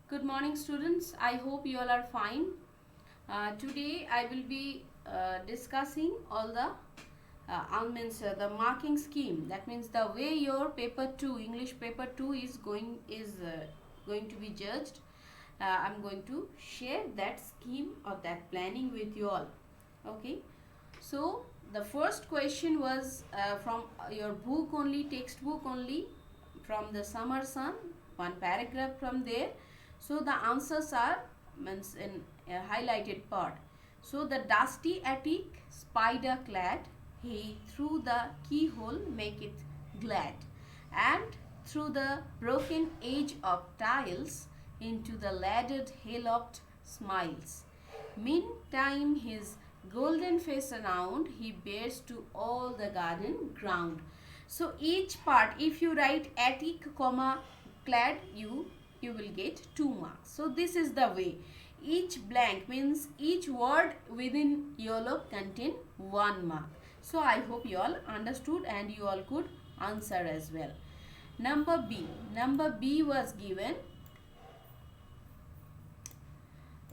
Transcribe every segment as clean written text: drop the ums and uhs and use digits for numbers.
Good morning, students. I hope you all are fine. Today I will be discussing all the marking scheme. That means the way your paper 2 English paper 2 is going to be judged. I'm going to share that scheme or that planning with you all. Okay. So the first question was from your book only, textbook only, from the Summer Sun, one paragraph from there. So the answers are means in a highlighted part. So the dusty attic, spider clad, he through the keyhole make it glad, and through the broken edge of tiles into the laddered hayloft smiles. Meantime his golden face around he bears to all the garden ground. So each part, if you write attic comma clad, you will get 2 marks. So this is the way. Each blank means each word within yellow contain 1 mark. So I hope you all understood and you all could answer as well. Number B. Number B was given.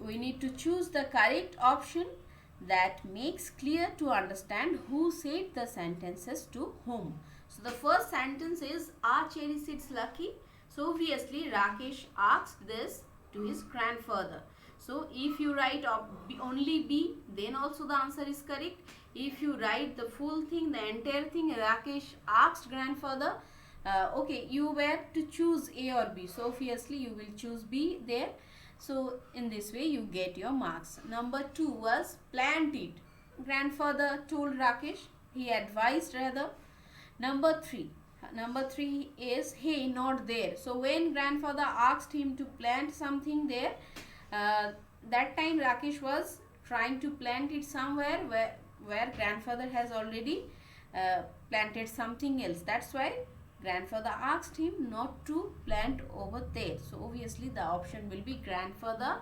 We need to choose the correct option that makes clear to understand who said the sentences to whom. So the first sentence is, our cherry seeds lucky. So obviously Rakesh asked this to his grandfather. So if you write only B, then also the answer is correct. If you write the full thing, the entire thing, Rakesh asked grandfather, okay, you were to choose A or B. So obviously you will choose B there. So in this way you get your marks. Number 2 was plant it. Grandfather told Rakesh, he advised rather. Number 3 is hey, not there. So when grandfather asked him to plant something there, that time Rakesh was trying to plant it somewhere where grandfather has already planted something else. That's why grandfather asked him not to plant over there. So obviously the option will be grandfather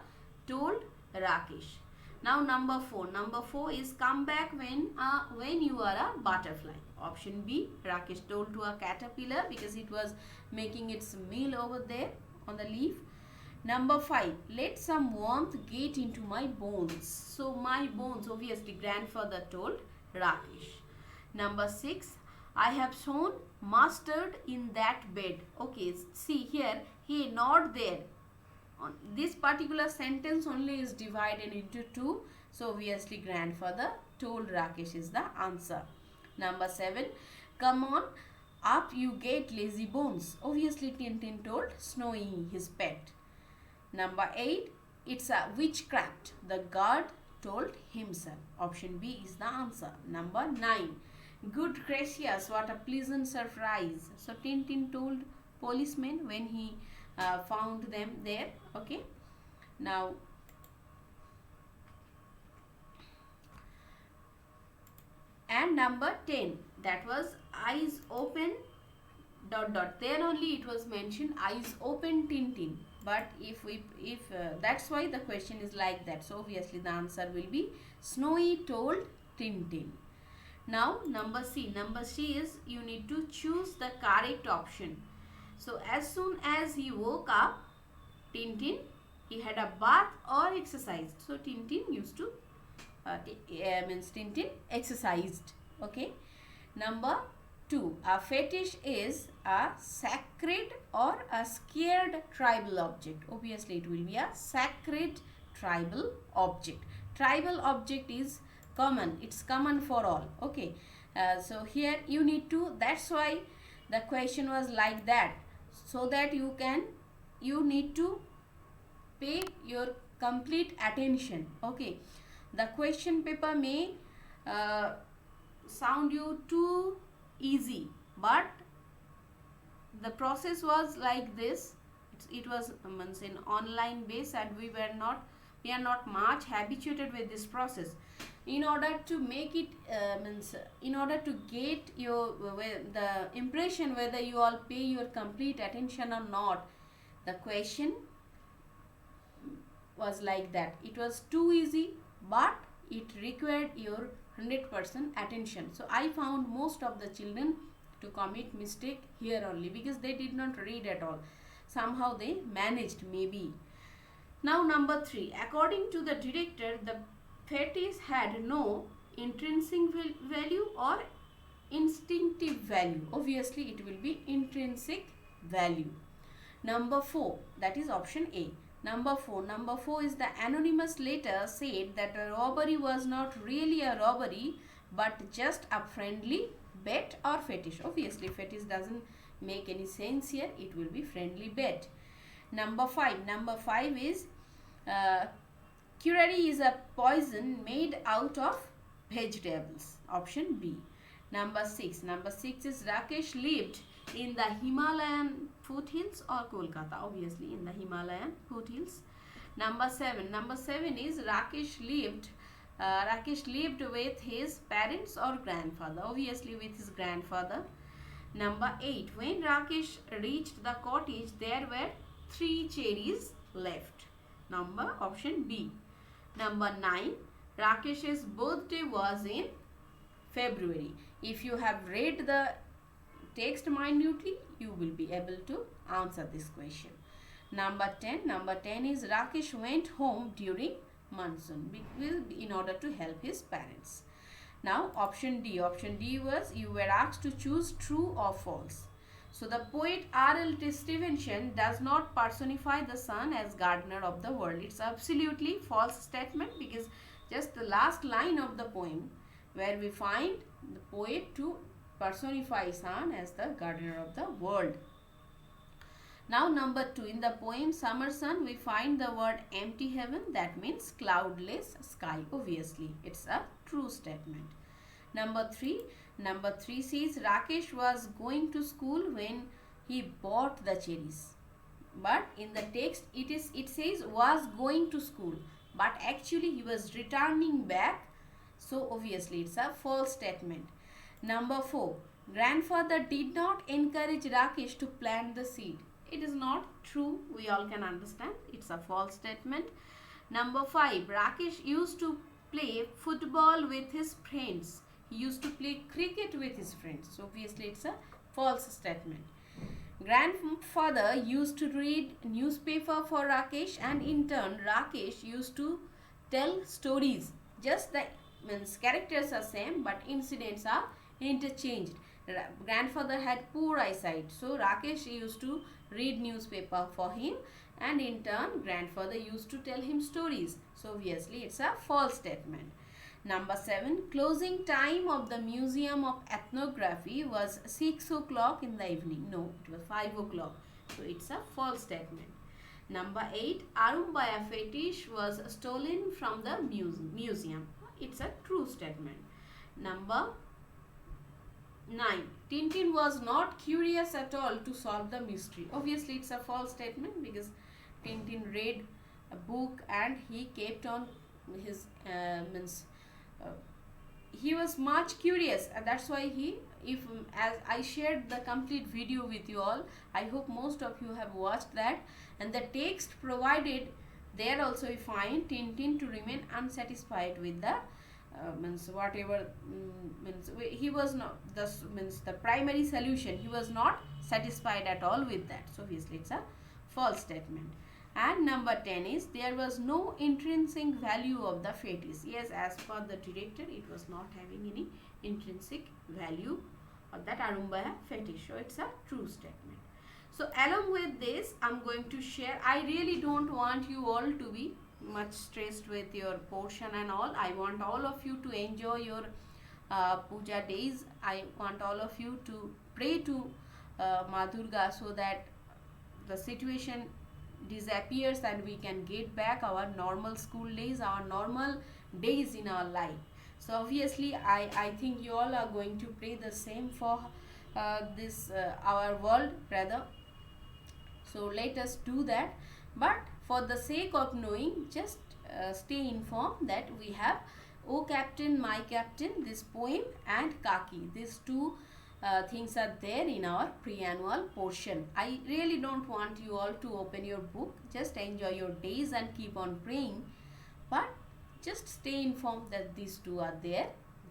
told Rakesh. Now number 4. Number 4 is come back when you are a butterfly. Option B, Rakesh told to a caterpillar because it was making its meal over there on the leaf. Number 5, let some warmth get into my bones. So my bones, obviously grandfather told Rakesh. Number 6, I have sown mustard in that bed. Okay, see here, he not there. This particular sentence only is divided into 2. So obviously grandfather told Rakesh is the answer. Number 7, come on up you get lazy bones. Obviously Tintin told Snowy his pet. Number 8, it's a witchcraft. The guard told himself. Option B is the answer. Number 9, good gracious, what a pleasant surprise. So Tintin told policeman when he found them there. Okay. Now and number 10, that was eyes open dot dot. There only it was mentioned eyes open Tintin. But if that's why the question is like that. So obviously the answer will be Snowy told Tintin. Now number C. Number C is you need to choose the correct option. So as soon as he woke up, Tintin, he had a bath or exercised. So Tintin used to means Tintin exercised. Okay. Number 2, a fetish is a sacred or a scared tribal object. Obviously it will be a sacred tribal object. Tribal object is common. It's common for all. Okay. So here you need to, that's why the question was like that. So that you need to pay your complete attention. Okay. The question paper may sound you too easy, but the process was like this. It was in online base and we are not much habituated with this process. In order to make it in order to get your the impression whether you all pay your complete attention or not, the question was like that. It was too easy, but it required your 100% attention. So I found most of the children to commit mistake here only because they did not read at all. Somehow they managed maybe. Now number 3, according to the director, the fetish had no intrinsic value or instinctive value. Obviously it will be intrinsic value. Number 4, that is option A. Number 4 is the anonymous letter said that a robbery was not really a robbery but just a friendly bet or fetish. Obviously fetish doesn't make any sense here, it will be friendly bet. Number 5 is curry is a poison made out of vegetables. Option B. Number 6 is Rakesh lived in the Himalayan foothills or Kolkata. Obviously in the Himalayan foothills. Number 7 is Rakesh lived with his parents or grandfather. Obviously with his grandfather. Number 8, when Rakesh reached the cottage, there were 3 cherries left. Number option B. Number 9, Rakesh's birthday was in February. If you have read the text minutely, you will be able to answer this question. Number 10 is Rakesh went home during monsoon in order to help his parents. Now option D was you were asked to choose true or false. So the poet R.L. Stevenson does not personify the sun as gardener of the world. It's absolutely false statement, because just the last line of the poem where we find the poet to personify sun as the gardener of the world. Now number 2, in the poem Summer Sun we find the word empty heaven, that means cloudless sky. Obviously it's a true statement. Number 3 says Rakesh was going to school when he bought the cherries. But in the text it says was going to school, but actually he was returning back. So obviously it's a false statement. Number 4, grandfather did not encourage Rakesh to plant the seed. It is not true, we all can understand. It's a false statement. Number 5, Rakesh used to play football with his friends. He used to play cricket with his friends. So obviously it's a false statement. Grandfather used to read newspaper for Rakesh, and in turn Rakesh used to tell stories. Just the characters are same but incidents are interchanged. Grandfather had poor eyesight, so Rakesh used to read newspaper for him, and in turn grandfather used to tell him stories. So obviously it's a false statement. Number 7, closing time of the Museum of Ethnography was 6 o'clock in the evening. No, it was 5 o'clock. So it's a false statement. Number 8, Arumbaya fetish was stolen from the museum. It's a true statement. Number 9, Tintin was not curious at all to solve the mystery. Obviously it's a false statement, because Tintin read a book and he kept on his he was much curious, and that's why as I shared the complete video with you all, I hope most of you have watched that, and the text provided there also we find Tintin to remain unsatisfied with the he was not the primary solution. He was not satisfied at all with that. So obviously it's a false statement. And number 10 is there was no intrinsic value of the fetish. Yes, as per the director, it was not having any intrinsic value of that Arumbaya fetish. So it's a true statement. So along with this, I'm going to share. I really don't want you all to be much stressed with your portion and all. I want all of you to enjoy your puja days. I want all of you to pray to Ma Durga, so that the situation disappears and we can get back our normal school days, our normal days in our life. So obviously I think you all are going to pray the same for this our world rather. So let us do that. But for the sake of knowing, just stay informed that we have O Captain, My Captain, this poem, and Kaki. These two things are there in our pre-annual portion. I really don't want you all to open your book. Just enjoy your days and keep on praying. But just stay informed that these two are there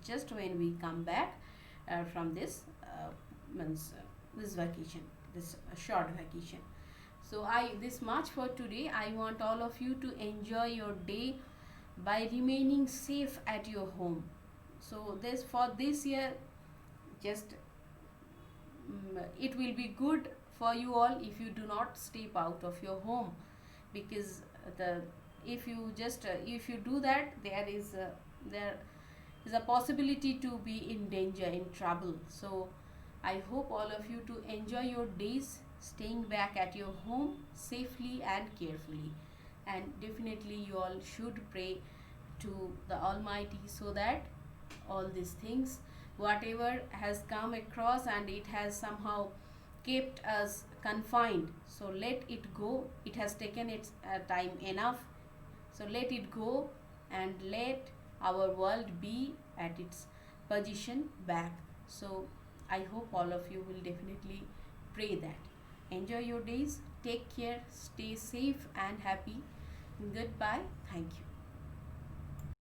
just when we come back from this this vacation, this short vacation. So I this much for today. I want all of you to enjoy your day by remaining safe at your home. So this for this year, just it will be good for you all if you do not step out of your home, because the if you just if you do that, there is a possibility to be in danger, in trouble. So I hope all of you to enjoy your days staying back at your home safely and carefully. And definitely you all should pray to the Almighty, so that all these things, whatever has come across and it has somehow kept us confined, so let it go. It has taken its time enough, so let it go, and let our world be at its position back. So I hope all of you will definitely pray that. Enjoy your days, take care, stay safe and happy. Goodbye. Thank you.